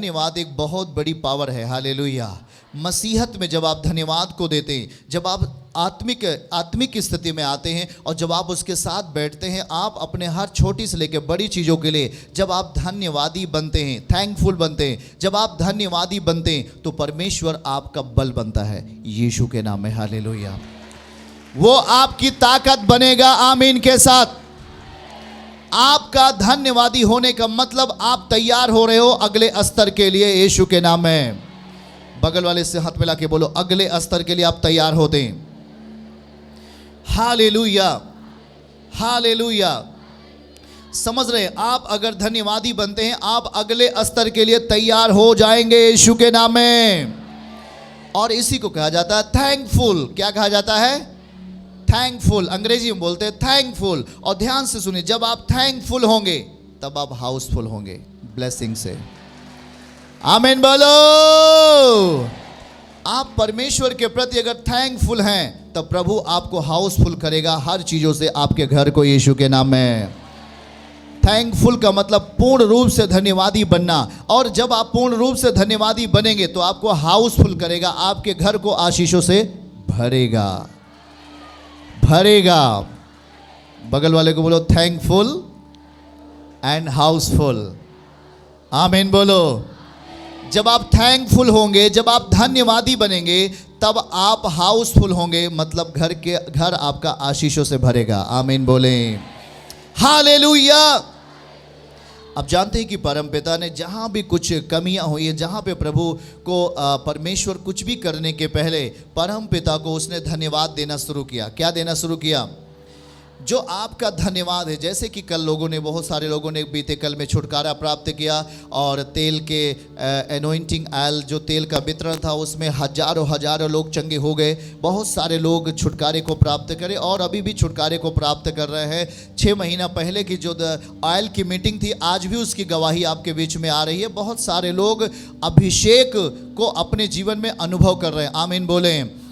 धन्यवाद एक बहुत बड़ी पावर है। हालेलुया। मसीहत में जब आप धन्यवाद को देते हैं, जब आप आत्मिक स्थिति में आते हैं और जब आप उसके साथ बैठते हैं, आप अपने हर छोटी से लेकर बड़ी चीज़ों के लिए जब आप धन्यवादी बनते हैं, थैंकफुल बनते हैं, जब आप धन्यवादी बनते हैं तो परमेश्वर आपका बल बनता है यीशु के नाम में। हालेलुया। वो आपकी ताकत बनेगा। आमीन के साथ। आपका धन्यवादी होने का मतलब आप तैयार हो रहे हो अगले स्तर के लिए यीशु के नाम में। बगल वाले से हाथ मिला के बोलो, अगले स्तर के लिए आप तैयार होते हैं। Hallelujah, hallelujah. समझ रहे हैं? आप अगर धन्यवादी बनते हैं, आप अगले स्तर के लिए तैयार हो जाएंगे यीशु के नाम में। और इसी को कहा जाता है थैंकफुल। क्या कहा जाता है? थैंकफुल। अंग्रेजी में बोलते हैं थैंकफुल। और ध्यान से सुनिए, जब आप थैंकफुल होंगे तब आप हाउसफुल होंगे ब्लेसिंग से। आमीन बोलो। आप परमेश्वर के प्रति अगर थैंकफुल हैं तब प्रभु आपको हाउसफुल करेगा हर चीजों से, आपके घर को यीशु के नाम में। थैंकफुल का मतलब पूर्ण रूप से धन्यवादी बनना। और जब आप पूर्ण रूप से धन्यवादी बनेंगे तो आपको हाउसफुल करेगा, आपके घर को आशीषों से भरेगा, भरेगा। बगल वाले को बोलो थैंकफुल एंड हाउसफुल। आमीन बोलो। जब आप थैंकफुल होंगे, जब आप धन्यवादी बनेंगे, तब आप हाउसफुल होंगे, मतलब घर आपका आशीषों से भरेगा। आमीन बोले। हालेलुया। अब जानते हैं कि परमपिता ने जहाँ भी कुछ कमियां हुई है, जहाँ पे प्रभु को परमेश्वर कुछ भी करने के पहले परमपिता को उसने धन्यवाद देना शुरू किया। क्या देना शुरू किया? जो आपका धन्यवाद है। जैसे कि कल बहुत सारे लोगों ने बीते कल में छुटकारा प्राप्त किया और तेल के एनोइंटिंग ऑयल, जो तेल का वितरण था, उसमें हजारों लोग चंगे हो गए। बहुत सारे लोग छुटकारे को प्राप्त करे और अभी भी छुटकारे को प्राप्त कर रहे हैं। 6 महीना पहले की जो ऑयल की मीटिंग थी, आज भी उसकी गवाही आपके बीच में आ रही है। बहुत सारे लोग अभिषेक को अपने जीवन में अनुभव कर रहे हैं। आमीन बोले।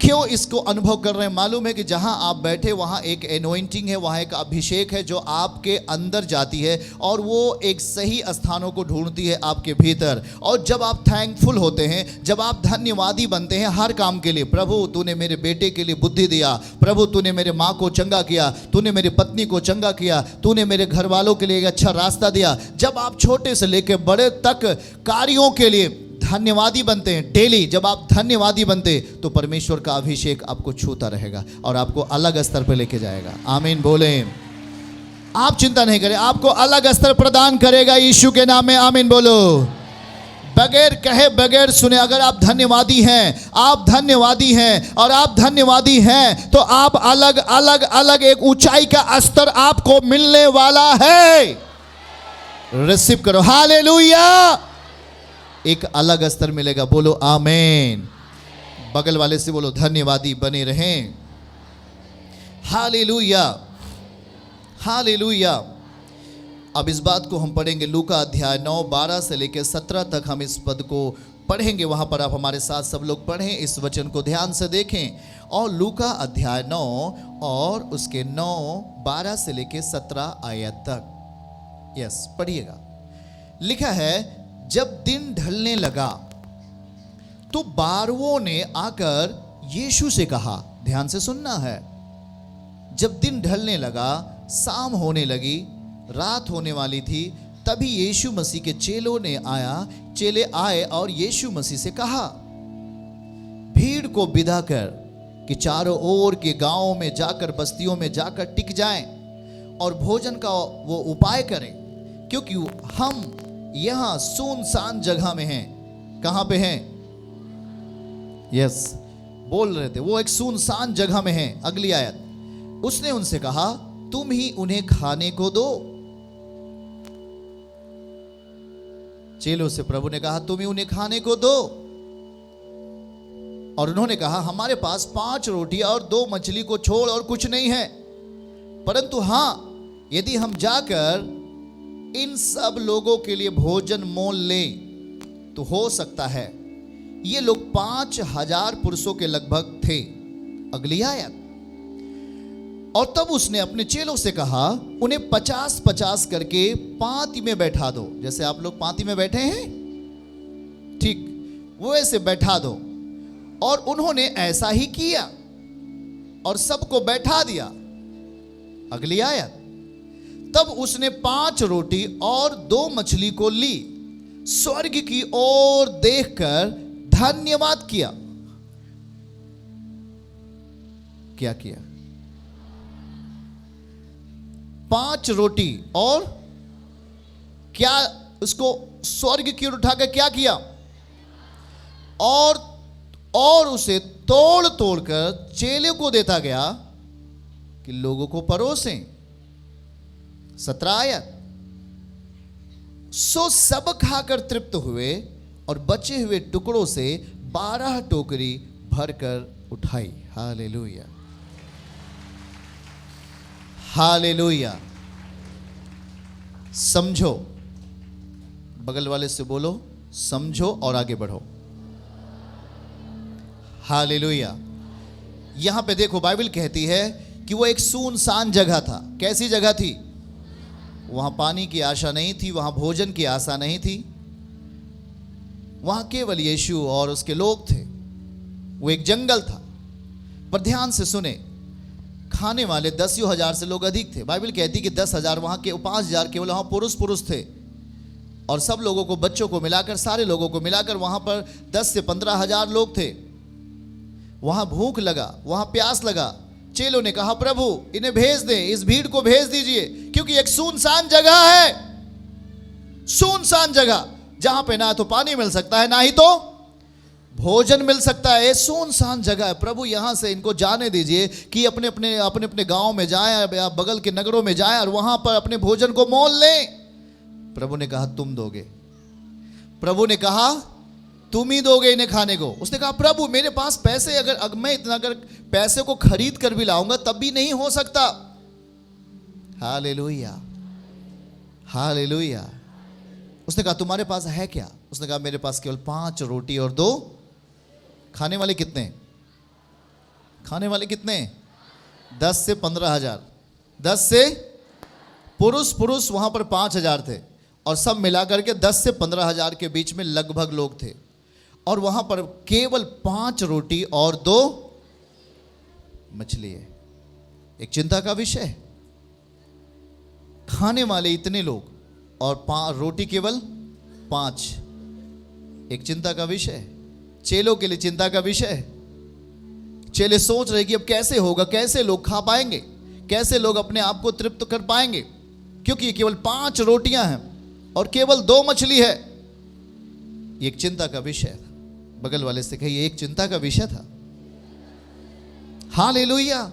क्यों इसको अनुभव कर रहे हैं? मालूम है कि जहां आप बैठे वहां एक एनोइंटिंग है, वहां एक अभिषेक है जो आपके अंदर जाती है और वो एक सही स्थानों को ढूंढती है आपके भीतर। और जब आप थैंकफुल होते हैं, जब आप धन्यवादी बनते हैं हर काम के लिए, प्रभु तूने मेरे बेटे के लिए बुद्धि दिया, प्रभु तूने मेरे माँ को चंगा किया, तूने मेरी पत्नी को चंगा किया, तूने मेरे घर वालों के लिए एक अच्छा रास्ता दिया। जब आप छोटे से लेकर बड़े तक कार्यों के लिए धन्यवादी बनते हैं डेली, जब आप धन्यवादी बनते तो परमेश्वर का अभिषेक आपको छूता रहेगा और आपको अलग स्तर पर लेके जाएगा। आमीन बोले। आप चिंता नहीं करें, आपको अलग स्तर प्रदान करेगा यीशु के नाम में। आमीन बोलो। बगैर कहे, बगैर सुने, अगर आप धन्यवादी हैं, आप धन्यवादी हैं और आप धन्यवादी हैं तो आप अलग अलग अलग एक ऊंचाई का स्तर आपको मिलने वाला है। रिसीव करो। हालेलुया। एक अलग स्तर मिलेगा। बोलो आमीन। बगल वाले से बोलो धन्यवादी बने रहें। Hallelujah, hallelujah. अब इस बात को हम पढ़ेंगे लूका अध्याय 9, 12 से लेकर 17 तक हम इस पद को पढ़ेंगे। वहां पर आप हमारे साथ सब लोग पढ़ें, इस वचन को ध्यान से देखें। और लूका अध्याय 9 और उसके 9, 12 से लेकर 17 आयत तक। यस, पढ़िएगा। लिखा है, जब दिन ढलने लगा तो बारवों ने आकर यीशु से कहा। ध्यान से सुनना है। जब दिन ढलने लगा, शाम होने लगी, रात होने वाली थी, तभी यीशु मसीह के चेले आए और यीशु मसीह से कहा, भीड़ को विदा कर कि चारों ओर के गांवों में जाकर, बस्तियों में जाकर टिक जाएं और भोजन का वो उपाय करें, क्योंकि हम यहां सुनसान जगह में हैं। कहां पे हैं? यस, बोल रहे थे, वो एक सुनसान जगह में हैं। अगली आयत, उसने उनसे कहा, तुम ही उन्हें खाने को दो। चेलों से प्रभु ने कहा, तुम ही उन्हें खाने को दो। और उन्होंने कहा, हमारे पास 5 रोटियां और 2 मछली को छोड़ और कुछ नहीं है, परंतु हां, यदि हम जाकर इन सब लोगों के लिए भोजन मोल लें तो हो सकता है। ये लोग 5000 पुरुषों के लगभग थे। अगली आयत, और तब उसने अपने चेलों से कहा, उन्हें 50-50 करके पांति में बैठा दो। जैसे आप लोग पांति में बैठे हैं, ठीक वो ऐसे बैठा दो। और उन्होंने ऐसा ही किया और सबको बैठा दिया। अगली आयत, तब उसने 5 रोटी और 2 मछली को ली, स्वर्ग की ओर देखकर धन्यवाद किया। क्या किया? 5 रोटी और क्या, उसको स्वर्ग की ओर उठाकर क्या किया? और उसे तोड़ तोड़कर चेले को देता गया कि लोगों को परोसें। 17 आयत, सो सब खाकर तृप्त हुए और बचे हुए टुकड़ों से 12 टोकरी भरकर उठाई। Hallelujah, hallelujah. समझो, बगल वाले से बोलो समझो और आगे बढ़ो। हालेलुया। यहां पे देखो, बाइबल कहती है कि वो एक सुनसान जगह था। कैसी जगह थी? वहां पानी की आशा नहीं थी, वहां भोजन की आशा नहीं थी, वहां केवल यीशु और उसके लोग थे। वो एक जंगल था। पर ध्यान से सुने, खाने वाले 10,000 से लोग अधिक थे। बाइबल कहती कि 10,000 वहां के, 5,000 केवल वहां पुरुष थे, और सब लोगों को, बच्चों को मिलाकर, सारे लोगों को मिलाकर वहां पर 10 से 15,000 लोग थे। वहां भूख लगा, वहां प्यास लगा। चेलों ने कहा, प्रभु इन्हें भेज दें, इस भीड़ को भेज दीजिए, क्योंकि एक सुनसान जगह है, सुनसान जगह जहां पे ना तो पानी मिल सकता है, ना ही तो भोजन मिल सकता है। सुनसान जगह है। प्रभु यहां से इनको जाने दीजिए कि अपने अपने गांव में जाएं या बगल के नगरों में जाएं और वहां पर अपने भोजन को मोल लें। प्रभु ने कहा, तुम दोगे। प्रभु ने कहा, तुम ही दोगे इन्हें खाने को। उसने कहा, प्रभु मेरे पास पैसे, अगर मैं इतना अगर पैसे को खरीद कर भी लाऊंगा तब भी नहीं हो सकता। Hallelujah, hallelujah. उसने कहा, तुम्हारे पास है क्या? उसने कहा, मेरे पास केवल 5 रोटी और 2। खाने वाले कितने? खाने वाले कितने? 10 से 15,000। 10 से पुरुष वहां पर 5,000 थे, और सब मिलाकर के 10 से 15,000 के बीच में लगभग लोग थे। और वहां पर केवल 5 रोटी और 2 मछली है। एक चिंता का विषय है। खाने वाले इतने लोग और रोटी केवल 5। एक चिंता का विषय है। चेलों के लिए चिंता का विषय है। चेले सोच रहे कि अब कैसे होगा, कैसे लोग खा पाएंगे, कैसे लोग अपने आप को तृप्त कर पाएंगे, क्योंकि केवल 5 रोटियां हैं और केवल 2 मछली है। ये एक चिंता का विषय है। बगल वाले से कहिए, एक चिंता का विषय था। हालेलुया।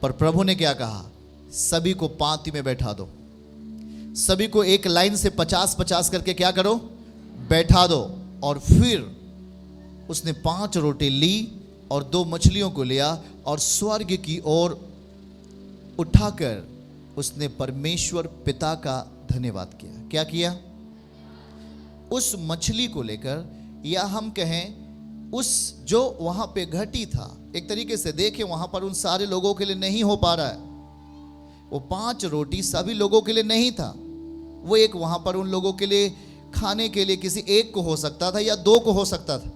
पर प्रभु ने क्या कहा? सभी को पांति में बैठा दो, सभी को एक लाइन से 50-50 करके क्या करो? बैठा दो। और फिर उसने 5 रोटी ली और 2 मछलियों को लिया और स्वर्ग की ओर उठाकर उसने परमेश्वर पिता का धन्यवाद किया। क्या किया? उस मछली को लेकर, या हम कहें उस जो वहां पे घटी था, एक तरीके से देखें वहां पर उन सारे लोगों के लिए नहीं हो पा रहा है। वो 5 रोटी सभी लोगों के लिए नहीं था। वो एक वहां पर उन लोगों के लिए खाने के लिए किसी एक को हो सकता था या 2 को हो सकता था,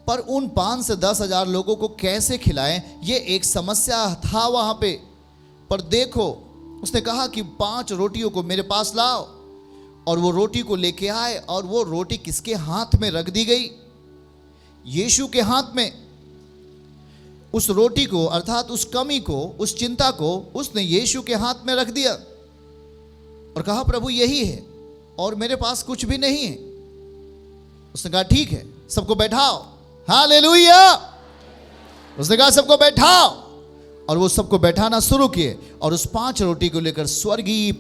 पर उन 5 से 10,000 लोगों को कैसे खिलाएं, ये एक समस्या था वहां पे। पर देखो, उसने कहा कि 5 रोटियों को मेरे पास लाओ, और वो रोटी को लेके आए, और वो रोटी किसके हाथ में रख दी गई? यीशु के हाथ में। उस रोटी को, अर्थात उस कमी को, उस चिंता को उसने यीशु के हाथ में रख दिया और कहा, प्रभु यही है और मेरे पास कुछ भी नहीं है। उसने कहा, ठीक है, सबको बैठाओ। हालेलुया। उसने कहा, सबको बैठाओ, और वो सबको बैठाना शुरू किए। और उस 5 रोटी को लेकर स्वर्गीय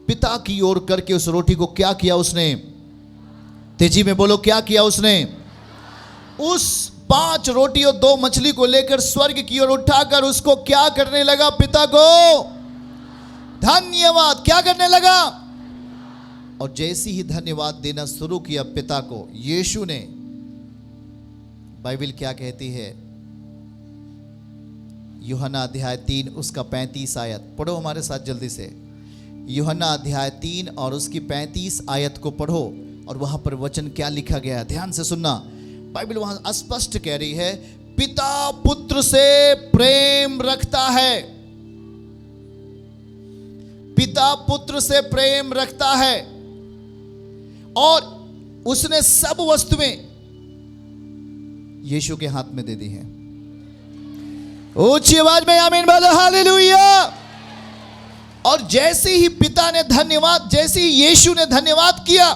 पिता की ओर करके उस रोटी को क्या किया उसने? तेजी में बोलो, क्या किया उसने? उस 5 रोटी और 2 मछली को लेकर स्वर्ग की ओर उठाकर उसको क्या करने लगा? पिता को धन्यवाद। क्या करने लगा? और जैसे ही धन्यवाद देना शुरू किया पिता को, यीशु ने, बाइबल क्या कहती है? यूहन्ना अध्याय 3 उसका 35 आयत पढ़ो हमारे साथ जल्दी से। यूहन्ना अध्याय 3 और उसकी 35 आयत को पढ़ो और वहां पर वचन क्या लिखा गया है, ध्यान से सुनना। बाइबल वहां स्पष्ट कह रही है, पिता पुत्र से प्रेम रखता है, पिता पुत्र से प्रेम रखता है और उसने सब वस्तुएं यीशु के हाथ में दे दी हैं। ऊंची आवाज में आमीन बोलो, हालेलुया। और जैसे ही पिता ने धन्यवाद, जैसे ही यीशु ने धन्यवाद किया,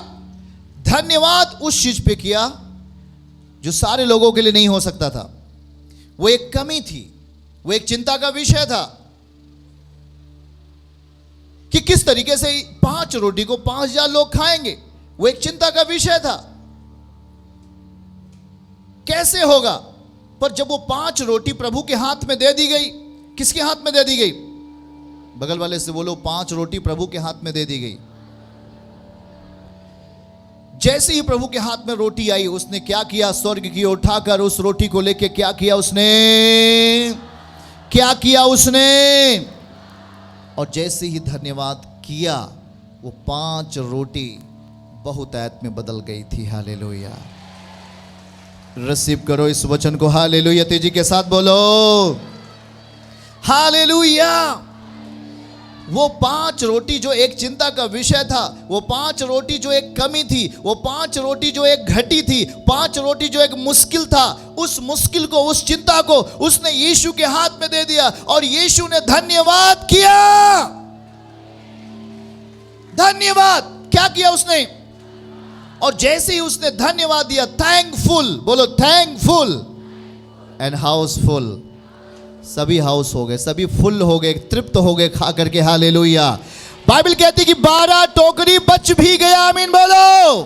धन्यवाद उस चीज पे किया जो सारे लोगों के लिए नहीं हो सकता था। वो एक कमी थी, वो एक चिंता का विषय था कि किस तरीके से 5 रोटी को 5000 लोग खाएंगे। वो एक चिंता का विषय था, कैसे होगा। पर जब वो 5 रोटी प्रभु के हाथ में दे दी गई, किसके हाथ में दे दी गई? बगल वाले से बोलो, 5 रोटी प्रभु के हाथ में दे दी गई। जैसे ही प्रभु के हाथ में रोटी आई, उसने क्या किया? स्वर्ग की ओर उठाकर उस रोटी को लेके क्या किया उसने? क्या किया उसने? और जैसे ही धन्यवाद किया, वो 5 रोटी बहुतायत में बदल गई थी। हालेलुया। रिसीव करो इस वचन को, हालेलुया। तेजी के साथ बोलो, हालेलुया। वो 5 रोटी जो एक चिंता का विषय था, वो 5 रोटी जो एक कमी थी, वो 5 रोटी जो एक घटी थी, 5 रोटी जो एक मुश्किल था, उस मुश्किल को, उस चिंता को उसने यीशु के हाथ में दे दिया और यीशु ने धन्यवाद किया। धन्यवाद क्या किया उसने? और जैसे ही उसने धन्यवाद दिया, थैंकफुल, बोलो थैंकफुल एंड हाउसफुल, सभी हाउस हो गए, सभी फुल हो गए, तृप्त हो गए खा करके। हालेलुया। बाइबल कहती कि 12 टोकरी बच भी गया। आमीन बोलो।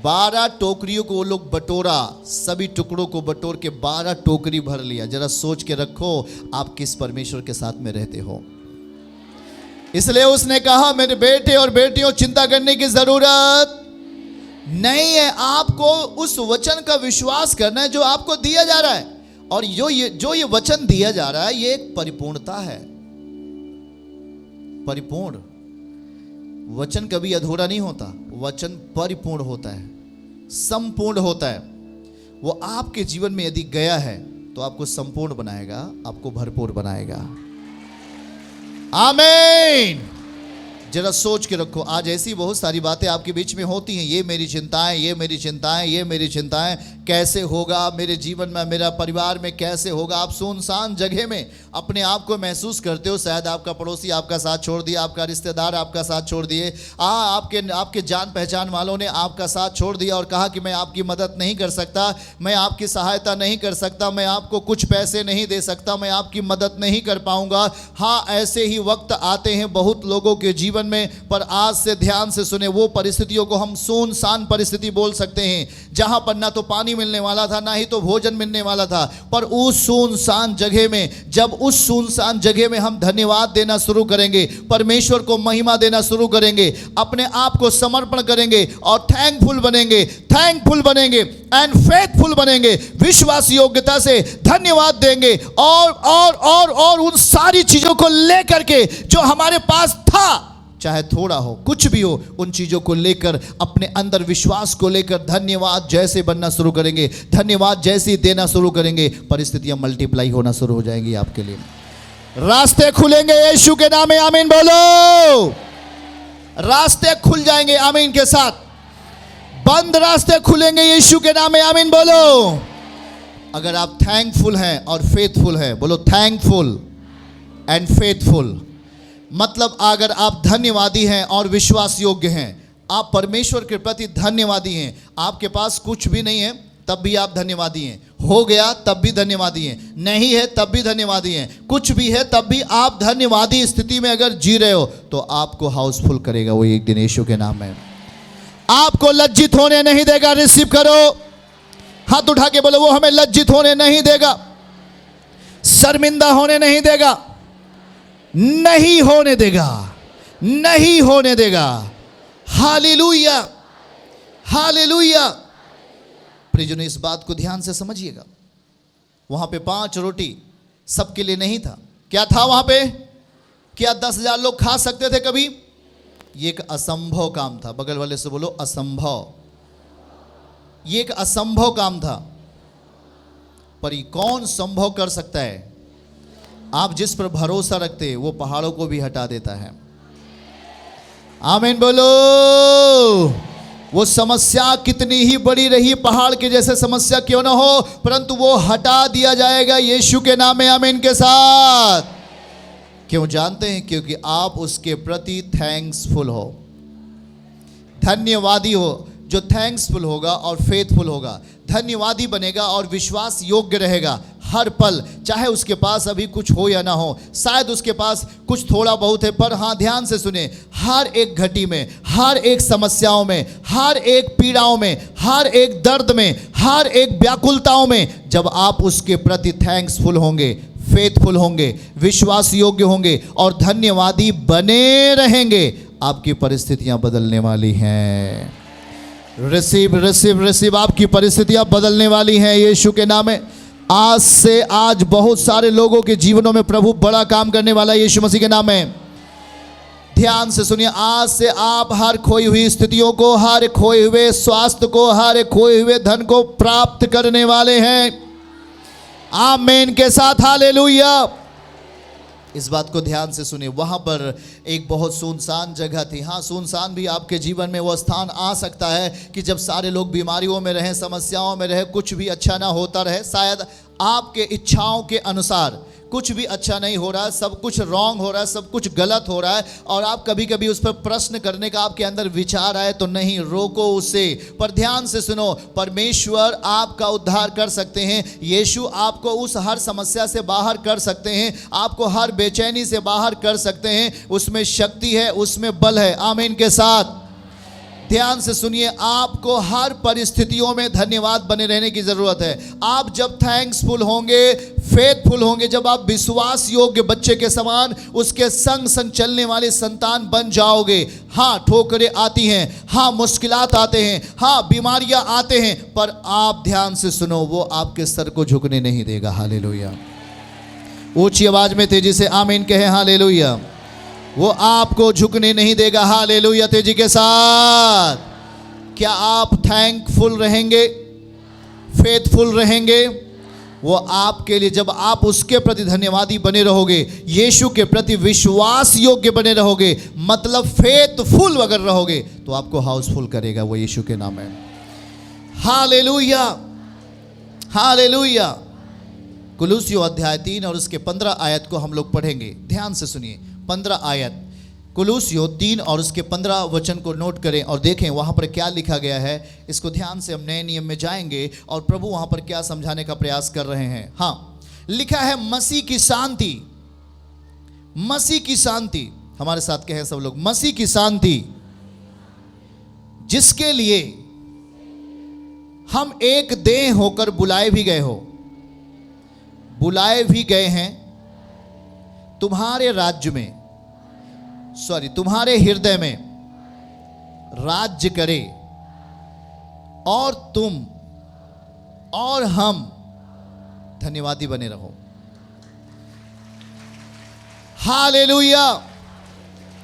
12 टोकरियों को वो लोग बटोरा, सभी टुकड़ों को बटोर के 12 टोकरी भर लिया। जरा सोच के रखो आप किस परमेश्वर के साथ में रहते हो। इसलिए उसने कहा, मेरे बेटे और बेटियों, चिंता करने की जरूरत नहीं है। आपको उस वचन का विश्वास करना है जो आपको दिया जा रहा है। और जो ये वचन दिया जा रहा है, ये एक परिपूर्णता है। परिपूर्ण वचन कभी अधूरा नहीं होता, वचन परिपूर्ण होता है, संपूर्ण होता है। वो आपके जीवन में यदि गया है तो आपको संपूर्ण बनाएगा, आपको भरपूर बनाएगा। आमीन। जरा सोच के रखो, आज ऐसी बहुत सारी बातें आपके बीच में होती हैं। ये मेरी चिंताएं, ये मेरी चिंताएं, ये मेरी चिंताएं, कैसे होगा मेरे जीवन में, मेरा परिवार में कैसे होगा। आप सुनसान जगह में अपने आप को महसूस करते हो। शायद आपका पड़ोसी आपका साथ छोड़ दिया, आपका रिश्तेदार आपका साथ छोड़ दिए, आपके जान पहचान वालों ने आपका साथ छोड़ दिया और कहा कि मैं आपकी मदद नहीं कर सकता, मैं आपकी सहायता नहीं कर सकता, मैं आपको कुछ पैसे नहीं दे सकता, मैं आपकी मदद नहीं कर पाऊंगा। हाँ, ऐसे ही वक्त आते हैं बहुत लोगों के जीवन में। पर आज से ध्यान से सुने, वो परिस्थितियों को हम सुनसान परिस्थिति बोल सकते हैं, जहां पर ना तो पानी मिलने वाला था, ना ही तो भोजन मिलने वाला था। पर उस सुनसान जगह में, जब उस सुनसान जगह में हम धन्यवाद देना शुरू करेंगे, परमेश्वर को महिमा देना शुरू करेंगे, अपने आप को समर्पण करेंगे और थैंकफुल बनेंगे एंड फेथफुल बनेंगे, विश्वास योग्यता से धन्यवाद देंगे और उन सारी चीजों को लेकर के जो हमारे पास था, चाहे थोड़ा हो, कुछ भी हो, उन चीजों को लेकर, अपने अंदर विश्वास को लेकर धन्यवाद जैसे बनना शुरू करेंगे, धन्यवाद जैसे देना शुरू करेंगे, परिस्थितियां मल्टीप्लाई होना शुरू हो जाएंगी आपके लिए। रास्ते खुलेंगे यीशु के नाम में। आमीन बोलो। रास्ते खुल जाएंगे आमीन के साथ। बंद रास्ते खुलेंगे यीशु के नाम में। आमीन बोलो। अगर आप थैंकफुल हैं और फेथफुल हैं, बोलो थैंकफुल एंड फेथफुल। मतलब अगर आप धन्यवादी हैं और विश्वास योग्य हैं, आप परमेश्वर के प्रति धन्यवादी हैं। आपके पास कुछ भी नहीं है तब भी आप धन्यवादी हैं, हो गया तब भी धन्यवादी हैं, नहीं है तब भी धन्यवादी हैं, कुछ भी है तब भी आप धन्यवादी स्थिति में अगर जी रहे हो तो आपको हाउसफुल करेगा वो एक दिन यीशु के नाम में। आपको लज्जित होने नहीं देगा। रिसीव करो, हाथ उठा के बोलो, वो हमें लज्जित होने नहीं देगा, शर्मिंदा होने नहीं देगा, नहीं होने देगा, नहीं होने देगा। Hallelujah, hallelujah. प्रियजनों, इस बात को ध्यान से समझिएगा। वहां पे 5 रोटी सबके लिए नहीं था। क्या था वहां पे? क्या 10,000 लोग खा सकते थे कभी? ये एक असंभव काम था। बगल वाले से बोलो असंभव। ये एक असंभव काम था, पर ये कौन संभव कर सकता है? आप जिस पर भरोसा रखते हैं वो पहाड़ों को भी हटा देता है। आमीन बोलो। वो समस्या कितनी ही बड़ी रही, पहाड़ के जैसे समस्या क्यों ना हो, परंतु वो हटा दिया जाएगा यीशु के नाम में। आमीन के साथ। क्यों जानते हैं? क्योंकि आप उसके प्रति थैंक्सफुल हो, धन्यवादी हो। जो थैंक्सफुल होगा और फेथफुल होगा, धन्यवादी बनेगा और विश्वास योग्य रहेगा हर पल, चाहे उसके पास अभी कुछ हो या ना हो। शायद उसके पास कुछ थोड़ा बहुत है, पर हाँ, ध्यान से सुने, हर एक घटी में, हर एक समस्याओं में, हर एक पीड़ाओं में, हर एक दर्द में, हर एक व्याकुलताओं में, जब आप उसके प्रति थैंक्सफुल होंगे, फेथफुल होंगे, विश्वास योग्य होंगे और धन्यवादी बने रहेंगे, आपकी परिस्थितियां बदलने वाली हैं। Receive receive receive. आपकी परिस्थितियां बदलने वाली हैं यीशु के नाम में। आज से आज बहुत सारे लोगों के जीवनों में प्रभु बड़ा काम करने वाला है यीशु मसीह के नाम में। ध्यान से सुनिए, आज से आप हर खोई हुई स्थितियों को, हर खोए हुए स्वास्थ्य को, हर खोए हुए धन को प्राप्त करने वाले हैं। आमीन के साथ हालेलुया। इस बात को ध्यान से सुनिए। वहाँ पर एक बहुत सुनसान जगह थी। हाँ, सुनसान भी आपके जीवन में वो स्थान आ सकता है कि जब सारे लोग बीमारियों में रहें, समस्याओं में रहे, कुछ भी अच्छा ना होता रहे, शायद आपके इच्छाओं के अनुसार कुछ भी अच्छा नहीं हो रहा है, सब कुछ रॉन्ग हो रहा है, सब कुछ गलत हो रहा है, और आप कभी कभी उस पर प्रश्न करने का आपके अंदर विचार आए तो नहीं, रोको उसे। पर ध्यान से सुनो, परमेश्वर आपका उद्धार कर सकते हैं। यीशु आपको उस हर समस्या से बाहर कर सकते हैं, आपको हर बेचैनी से बाहर कर सकते हैं। उसमें शक्ति है, उसमें बल है। आमीन के साथ। ध्यान से सुनिए, आपको हर परिस्थितियों में धन्यवाद बने रहने की जरूरत है। आप जब थैंक्सफुल होंगे, फेथफुल होंगे, जब आप विश्वास योग्य बच्चे के समान उसके संग संग चलने वाले संतान बन जाओगे। हाँ, ठोकरें आती हैं, हाँ, मुश्किलात आते हैं, हाँ, बीमारियां आते हैं, पर आप ध्यान से सुनो, वो आपके सर को झुकने नहीं देगा। हालेलुया। ऊंची आवाज में तेजी से आमीन कहें। हालेलुया। वो आपको झुकने नहीं देगा। हालेलुया। तेजी के साथ। क्या आप थैंकफुल रहेंगे, फेथफुल रहेंगे? वो आपके लिए, जब आप उसके प्रति धन्यवादी बने रहोगे, यीशु के प्रति विश्वास योग्य बने रहोगे, मतलब फेथफुल अगर रहोगे, तो आपको हाउसफुल करेगा वो यीशु के नाम है। हालेलुया। हालेलुया। कुलुसियों अध्याय 3 और उसके 15 आयत को हम लोग पढ़ेंगे। ध्यान से सुनिए। 15 आयत, कुलुसियों 3 और उसके 15 वचन को नोट करें और देखें वहाँ पर क्या लिखा गया है। इसको ध्यान से हम नए नियम में जाएंगे और प्रभु वहाँ पर क्या समझाने का प्रयास कर रहे हैं। हाँ, लिखा है मसीह की शांति। मसीह की शांति, हमारे साथ कहें सब लोग, मसीह की शांति, जिसके लिए हम एक देह होकर बुलाए भी गए हो, बुलाए भी गए हैं, तुम्हारे राज्य में, तुम्हारे हृदय में राज्य करे, और तुम और हम धन्यवादी बने रहो। हालेलुया।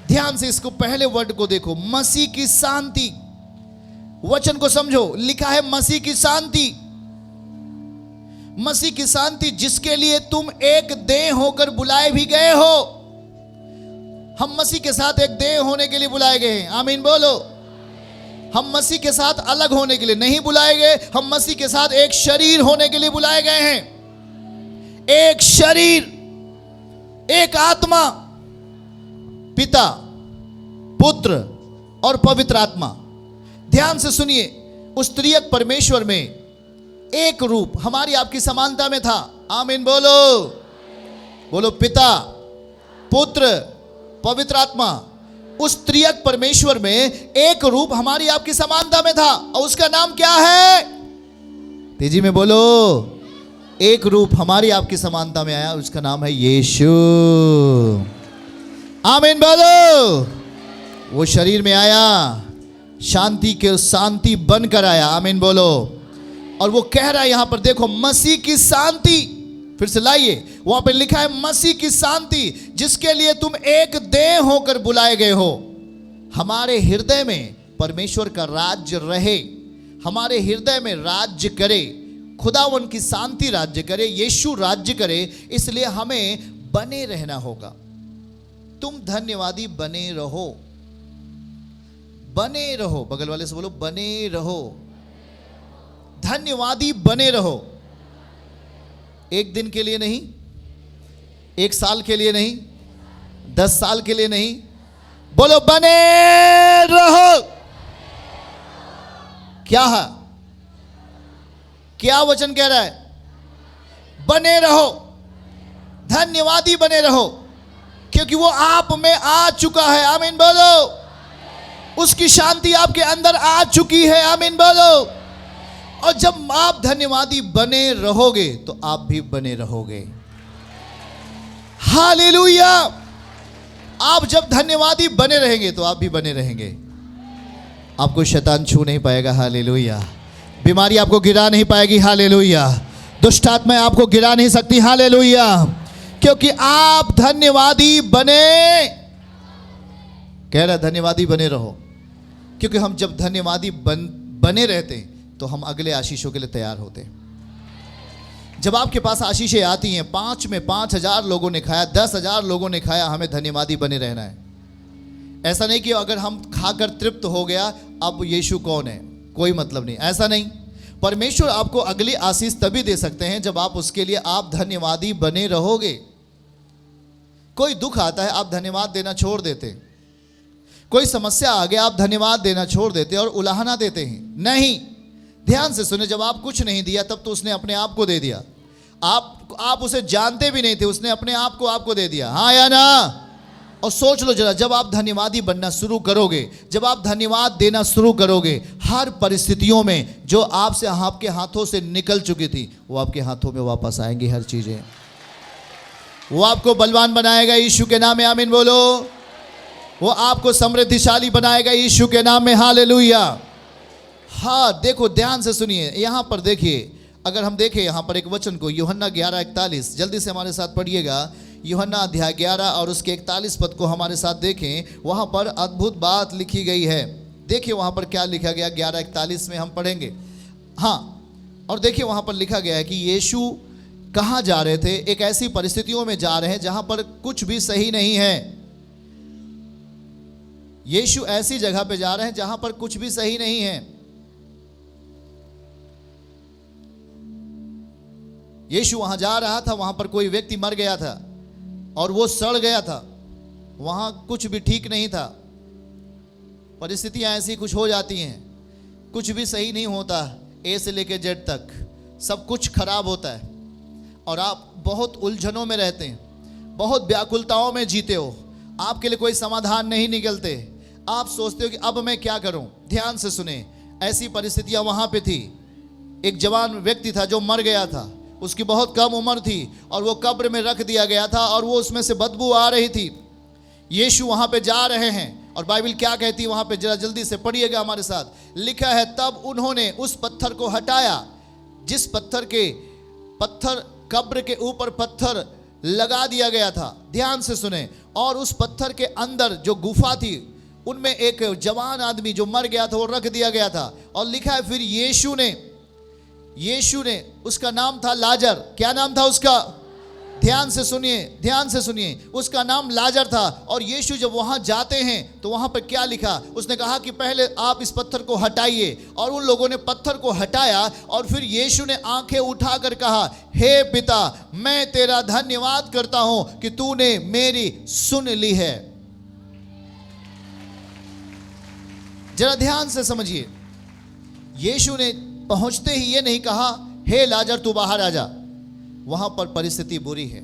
ध्यान से इसको, पहले वर्ड को देखो, मसीह की शांति। वचन को समझो, लिखा है मसीह की शांति। मसीह की शांति, जिसके लिए तुम एक देह होकर बुलाए भी गए हो। हम मसीह के साथ एक देह होने के लिए बुलाए गए हैं। आमीन बोलो। हम मसीह के साथ अलग होने के लिए नहीं बुलाए गए, हम मसीह के साथ एक शरीर होने के लिए बुलाए गए हैं। एक शरीर, एक आत्मा, पिता, पुत्र और पवित्र आत्मा। ध्यान से सुनिए, उस त्रिएक परमेश्वर में एक रूप हमारी आपकी समानता में था। आमीन बोलो। बोलो, पिता, पुत्र, पवित्र आत्मा। उस त्रिएक परमेश्वर में एक रूप हमारी आपकी समानता में था, और उसका नाम क्या है? तेजी में बोलो। एक रूप हमारी आपकी समानता में आया, उसका नाम है यीशु। आमीन बोलो। वो शरीर में आया, शांति के शांति बनकर आया। आमीन बोलो। और वो कह रहा है यहां पर, देखो, मसीह की शांति फिर से लाइए, वहां पे लिखा है मसीह की शांति जिसके लिए तुम एक देह होकर बुलाए गए हो। हमारे हृदय में परमेश्वर का राज्य रहे, हमारे हृदय में राज्य करे, खुदावन की शांति राज्य करे, यीशु राज्य करे, इसलिए हमें बने रहना होगा। तुम धन्यवादी बने रहो, बने रहो। बगल वाले से बोलो बने रहो, धन्यवादी बने रहो। एक दिन के लिए नहीं, एक साल के लिए नहीं, 10 साल के लिए नहीं, बोलो बने रहो। क्या है, क्या वचन कह रहा है? बने रहो, धन्यवादी बने रहो, क्योंकि वो आप में आ चुका है। आमीन बोलो। उसकी शांति आपके अंदर आ चुकी है। आमीन बोलो। और जब आप धन्यवादी बने रहोगे तो आप भी बने रहोगे। हालेलुया। आप जब धन्यवादी बने रहेंगे तो आप भी बने रहेंगे। आपको शैतान छू नहीं पाएगा। हालेलुया। बीमारी आपको गिरा नहीं पाएगी। हालेलुया। दुष्ट आत्माएं आपको गिरा नहीं सकती। हालेलुया। क्योंकि आप धन्यवादी बने, कह रहा धन्यवादी बने रहो, क्योंकि हम जब धन्यवादी बने रहते हैं तो हम अगले आशीषों के लिए तैयार होते हैं। जब आपके पास आशीषें आती हैं, 5 में 5,000 लोगों ने खाया, 10,000 लोगों ने खाया, हमें धन्यवादी बने रहना है। ऐसा नहीं कि अगर हम खाकर तृप्त हो गया अब यीशु कौन है, कोई मतलब नहीं, ऐसा नहीं। परमेश्वर आपको अगली आशीष तभी दे सकते हैं जब आप उसके लिए आप धन्यवादी बने रहोगे। कोई दुख आता है आप धन्यवाद देना छोड़ देते, कोई समस्या आ गया आप धन्यवाद देना छोड़ देते और उलाहना देते हैं। नहीं, ध्यान से सुने, जब आप कुछ नहीं दिया तब तो उसने अपने आप को दे दिया। आप उसे जानते भी नहीं थे, उसने अपने आप को आपको दे दिया। हाँ या ना? और सोच लो जरा, जब आप धन्यवादी बनना शुरू करोगे, जब आप धन्यवाद देना शुरू करोगे, हर परिस्थितियों में जो आपसे आपके हाथों से निकल चुकी थी वो आपके हाथों में वापस आएंगी। हर चीजें वो आपको बलवान बनाएगा यीशु के नाम में। आमीन बोलो। वो आपको समृद्धिशाली बनाएगा यीशु के नाम में। हालेलुया। हाँ, देखो ध्यान से सुनिए, यहां पर देखिए, अगर हम देखें यहां पर एक वचन को, यूहन्ना 11:41, जल्दी से हमारे साथ पढ़िएगा। यूहन्ना अध्याय 11 और उसके 41 पद को हमारे साथ देखें। वहां पर अद्भुत बात लिखी गई है। देखिए वहां पर क्या लिखा गया, 11:41 में हम पढ़ेंगे। हाँ, और देखिए वहां पर लिखा गया है कि यीशु कहाँ जा रहे थे। एक ऐसी परिस्थितियों में जा रहे हैं जहां पर कुछ भी सही नहीं है। यीशु ऐसी जगह पे जा रहे हैं जहां पर कुछ भी सही नहीं है। यीशु वहां जा रहा था, वहां पर कोई व्यक्ति मर गया था और वो सड़ गया था, वहां कुछ भी ठीक नहीं था। परिस्थितियां ऐसी कुछ हो जाती हैं, कुछ भी सही नहीं होता, ए से लेकर जेड तक सब कुछ खराब होता है और आप बहुत उलझनों में रहते हैं, बहुत व्याकुलताओं में जीते हो, आपके लिए कोई समाधान नहीं निकलते। आप सोचते हो कि अब मैं क्या करूं। ध्यान से सुने, ऐसी परिस्थितियां वहां पे थी। एक जवान व्यक्ति था जो मर गया था, उसकी बहुत कम उम्र थी और वो कब्र में रख दिया गया था और वो उसमें से बदबू आ रही थी। यीशु वहां पे जा रहे हैं और बाइबल क्या कहती है वहां पे, जरा जल्दी से पढ़िएगा हमारे साथ। लिखा है, तब उन्होंने उस पत्थर को हटाया, जिस पत्थर कब्र के ऊपर पत्थर लगा दिया गया था। ध्यान से सुने, और उस पत्थर के अंदर जो गुफा थी उनमें एक जवान आदमी जो मर गया था वो रख दिया गया था। और लिखा है, फिर यीशु ने, उसका नाम था लाजर। क्या नाम था उसका? ध्यान से सुनिए, उसका नाम लाजर था। और यीशु जब वहां जाते हैं तो वहां पर क्या लिखा, उसने कहा कि पहले आप इस पत्थर को हटाइए। और उन लोगों ने पत्थर को हटाया और फिर यीशु ने आंखें उठाकर कहा, हे पिता, मैं तेरा धन्यवाद करता हूं कि तूने मेरी सुन ली है। जरा ध्यान से समझिए, यीशु ने पहुंचते ही ये नहीं कहा, हे लाजर तू बाहर आ जा। वहां पर परिस्थिति बुरी है,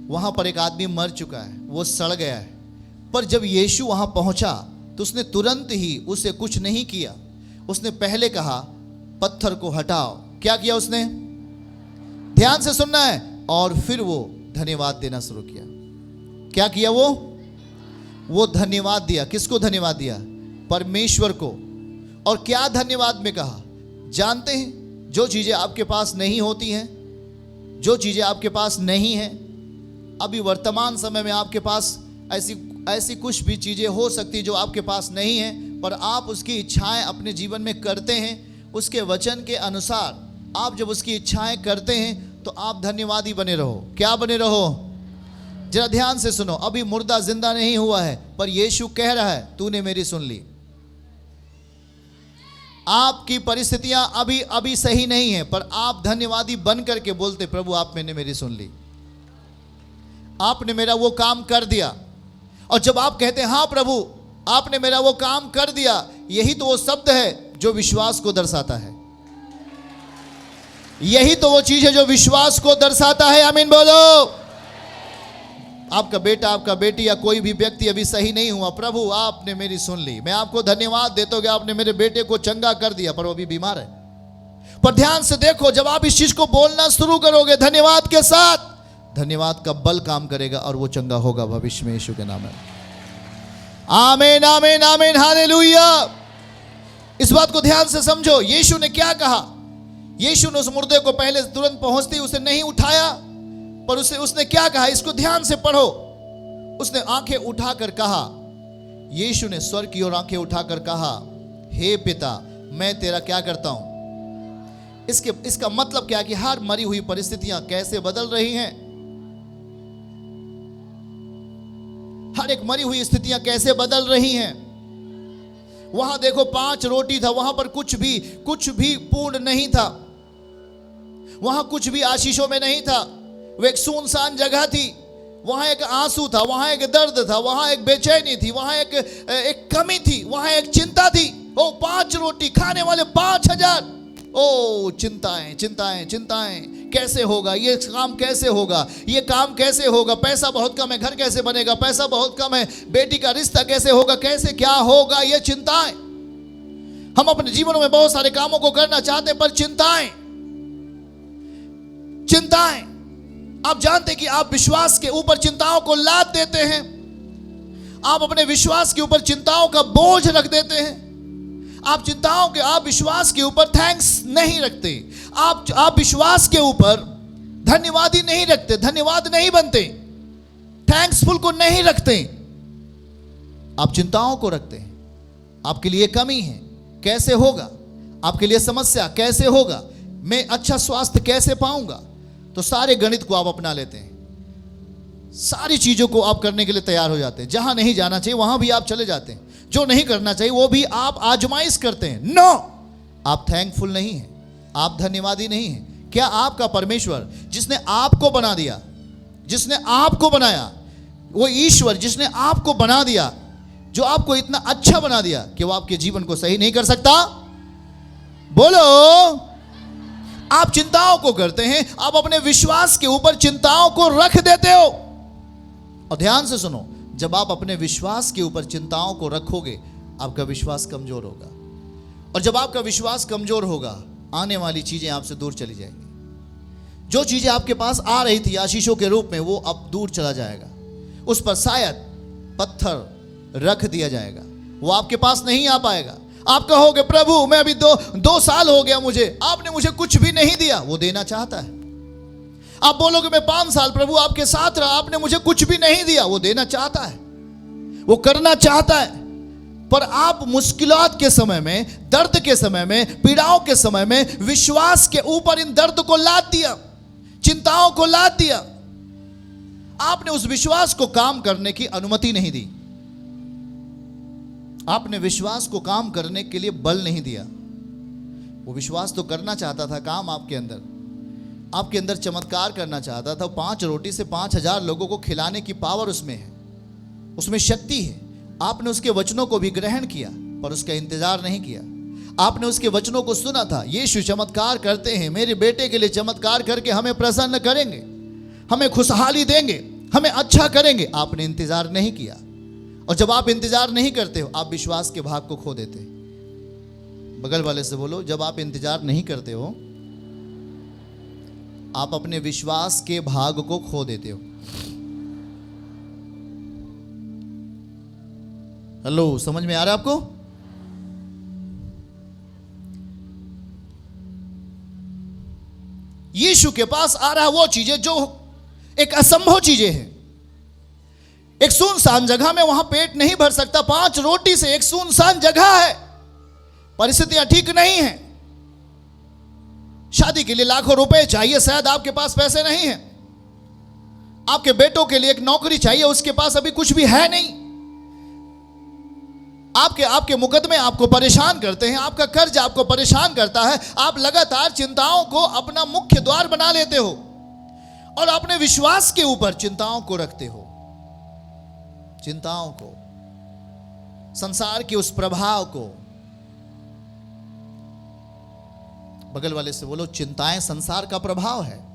वहां पर एक आदमी मर चुका है, वो सड़ गया है। पर जब यीशु वहां पहुंचा तो उसने तुरंत ही उसे कुछ नहीं किया। उसने पहले कहा, पत्थर को हटाओ। क्या किया उसने? ध्यान से सुनना है। और फिर वो धन्यवाद देना शुरू किया। क्या किया वो धन्यवाद दिया। किसको धन्यवाद दिया? परमेश्वर को। और क्या धन्यवाद में कहा? जानते हैं, जो चीजें आपके पास नहीं होती हैं, जो चीज़ें आपके पास नहीं हैं, अभी वर्तमान समय में आपके पास ऐसी कुछ भी चीज़ें हो सकती जो आपके पास नहीं है, पर आप उसकी इच्छाएं अपने जीवन में करते हैं, उसके वचन के अनुसार आप जब उसकी इच्छाएं करते हैं तो आप धन्यवादी बने रहो। क्या बने रहो? जरा ध्यान से सुनो। अभी मुर्दा जिंदा नहीं हुआ है, पर यीशु कह रहा है तूने मेरी सुन ली। आपकी परिस्थितियां अभी सही नहीं है, पर आप धन्यवादी बन करके बोलते प्रभु आप मैंने मेरी सुन ली, आपने मेरा वो काम कर दिया। और जब आप कहते हैं हाँ प्रभु आपने मेरा वो काम कर दिया, यही तो वो शब्द है जो विश्वास को दर्शाता है। यही तो वो चीज है जो विश्वास को दर्शाता है। आमीन बोलो। आपका बेटा, आपका बेटी या कोई भी व्यक्ति अभी सही नहीं हुआ, प्रभु आपने मेरी सुन ली, मैं आपको धन्यवाद देता हूं कि आपने मेरे बेटे को चंगा कर दिया, पर वो अभी बीमार है। पर ध्यान से देखो, जब आप इस चीज को बोलना शुरू करोगे धन्यवाद के साथ, धन्यवाद का बल काम करेगा और वो चंगा होगा भविष्य में, यीशु के नाम में। आमीन आमीन आमीन हालेलुया। इस बात को ध्यान से समझो। यीशु ने क्या कहा? यीशु ने उस मुर्दे को पहले तुरंत पहुंचते ही उसे नहीं उठाया, पर उसने क्या कहा? इसको ध्यान से पढ़ो। उसने आंखें उठाकर कहा, यीशु ने स्वर्ग की ओर आंखें उठाकर कहा, हे पिता मैं तेरा क्या करता हूं। इसका मतलब क्या कि हर मरी हुई परिस्थितियां कैसे बदल रही हैं, हर एक मरी हुई स्थितियां कैसे बदल रही हैं। वहां देखो 5 रोटी था, वहां पर कुछ भी पूर्ण नहीं था, वहां कुछ भी आशीषों में नहीं था। वो एक सुनसान जगह थी, वहां एक आंसू था, वहां एक दर्द था, वहां एक बेचैनी थी, वहां एक कमी थी, वहां एक चिंता थी। ओ 5 रोटी खाने वाले 5000। ओ चिंताएं चिंताएं चिंताएं, कैसे होगा ये काम, कैसे होगा ये काम, कैसे होगा, पैसा बहुत कम है, घर कैसे बनेगा, पैसा बहुत कम है, बेटी का रिश्ता कैसे होगा, कैसे क्या होगा, ये चिंताएं। हम अपने जीवनों में बहुत सारे कामों को करना चाहते हैं, पर चिंताएं। आप जानते हैं कि आप विश्वास के ऊपर चिंताओं को लाद देते हैं, आप अपने विश्वास के ऊपर चिंताओं का बोझ रख देते हैं। आप विश्वास के ऊपर थैंक्स नहीं रखते, आप विश्वास के ऊपर धन्यवादी नहीं रखते, धन्यवाद नहीं बनते, थैंक्सफुल को नहीं रखते, आप चिंताओं को रखते हैं। आपके लिए कमी है, कैसे होगा, आपके लिए समस्या कैसे होगा, मैं अच्छा स्वास्थ्य कैसे पाऊंगा, तो सारे गणित को आप अपना लेते हैं, सारी चीजों को आप करने के लिए तैयार हो जाते हैं। जहां नहीं जाना चाहिए वहां भी आप चले जाते हैं, जो नहीं करना चाहिए वो भी आप आजमाइश करते हैं। नो, आप थैंकफुल नहीं हैं, आप धन्यवादी नहीं हैं। क्या आपका परमेश्वर जिसने आपको बना दिया, जिसने आपको बनाया, वो ईश्वर जिसने आपको बना दिया, जो आपको इतना अच्छा बना दिया कि वो आपके जीवन को सही नहीं कर सकता? बोलो। आप चिंताओं को करते हैं, आप अपने विश्वास के ऊपर चिंताओं को रख देते हो। और ध्यान से सुनो, जब आप अपने विश्वास के ऊपर चिंताओं को रखोगे, आपका विश्वास कमजोर होगा, और जब आपका विश्वास कमजोर होगा, आने वाली चीजें आपसे दूर चली जाएंगी। जो चीजें आपके पास आ रही थी आशीषों के रूप में, वो अब दूर चला जाएगा। उस पर शायद पत्थर रख दिया जाएगा, वो आपके पास नहीं आ पाएगा। आप कहोगे प्रभु मैं अभी दो साल हो गया मुझे, आपने मुझे कुछ भी नहीं दिया, वो देना चाहता है। आप बोलोगे मैं 5 साल प्रभु आपके साथ रहा, आपने मुझे कुछ भी नहीं दिया, वो देना चाहता है, वो करना चाहता है। पर आप मुश्किलात के समय में, दर्द के समय में, पीड़ाओं के समय में विश्वास के ऊपर इन दर्द को लाद दिया, चिंताओं को लाद दिया। आपने उस विश्वास को काम करने की अनुमति नहीं दी, आपने विश्वास को काम करने के लिए बल नहीं दिया। वो विश्वास तो करना चाहता था काम आपके अंदर चमत्कार करना चाहता था। 5 रोटी से 5000 लोगों को खिलाने की पावर उसमें है, उसमें शक्ति है। आपने उसके वचनों को भी ग्रहण किया, पर उसका इंतजार नहीं किया। आपने उसके वचनों को सुना था, यीशु चमत्कार करते हैं, मेरे बेटे के लिए चमत्कार करके हमें प्रसन्न करेंगे, हमें खुशहाली देंगे, हमें अच्छा करेंगे। आपने इंतजार नहीं किया, और जब आप इंतजार नहीं करते हो, आप विश्वास के भाग को खो देते हैं। बगल वाले से बोलो, जब आप इंतजार नहीं करते हो, आप अपने विश्वास के भाग को खो देते हो। हेलो, समझ में आ रहा है आपको? यीशु के पास आ रहा है वो चीजें जो एक असंभव चीजें हैं। एक सुनसान जगह में वहां पेट नहीं भर सकता, 5 रोटी से एक सुनसान जगह है, परिस्थितियां ठीक नहीं है, शादी के लिए लाखों रुपए चाहिए, शायद आपके पास पैसे नहीं है, आपके बेटों के लिए एक नौकरी चाहिए, उसके पास अभी कुछ भी है नहीं, आपके मुकदमे आपको परेशान करते हैं, आपका कर्ज आपको परेशान करता है, आप लगातार चिंताओं को अपना मुख्य द्वार बना लेते हो और अपने विश्वास के ऊपर चिंताओं को रखते हो, चिंताओं को, संसार के उस प्रभाव को। बगल वाले से बोलो, चिंताएं संसार का प्रभाव है।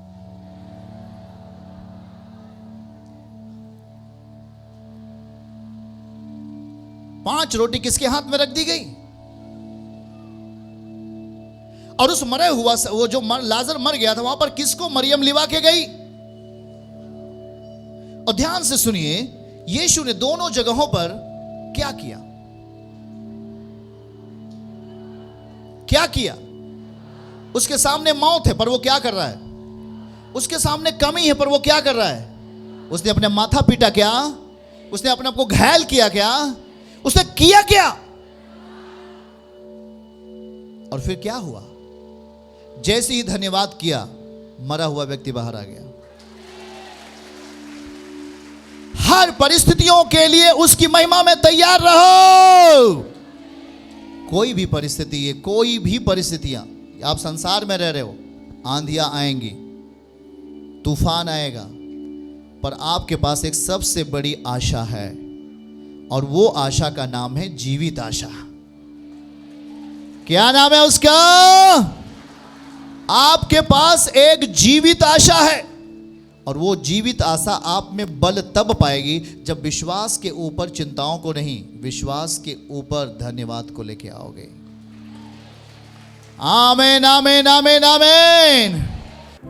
पांच रोटी किसके हाथ में रख दी गई? और उस मरे हुआ वो जो लाजर मर गया था, वहां पर किसको मरियम लिवा के गई? और ध्यान से सुनिए, यीशु ने दोनों जगहों पर क्या किया? क्या किया? उसके सामने मौत है पर वो क्या कर रहा है? उसके सामने कमी है पर वो क्या कर रहा है? उसने अपने माथा पीटा क्या? उसने अपने आप को घायल किया क्या? उसने किया क्या? और फिर क्या हुआ? जैसे ही धन्यवाद किया, मरा हुआ व्यक्ति बाहर आ गया। हर परिस्थितियों के लिए उसकी महिमा में तैयार रहो। कोई भी परिस्थिति है, कोई भी परिस्थितियां, आप संसार में रह रहे हो, आंधियां आएंगी, तूफान आएगा, पर आपके पास एक सबसे बड़ी आशा है और वो आशा का नाम है जीवित आशा। क्या नाम है उसका? आपके पास एक जीवित आशा है और वो जीवित आशा आप में बल तब पाएगी जब विश्वास के ऊपर चिंताओं को नहीं, विश्वास के ऊपर धन्यवाद को लेके आओगे। आमीन, आमीन, आमीन, आमीन।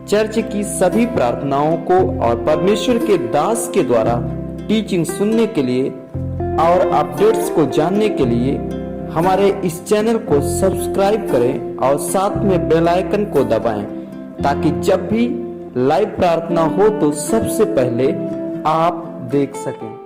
चर्च की सभी प्रार्थनाओं को और परमेश्वर के दास के द्वारा टीचिंग सुनने के लिए और अपडेट्स को जानने के लिए हमारे इस चैनल को सब्सक्राइब करें और साथ में बेल आइकन को दबाएं, ताकि जब भी लाइव प्रार्थना हो तो सबसे पहले आप देख सकें।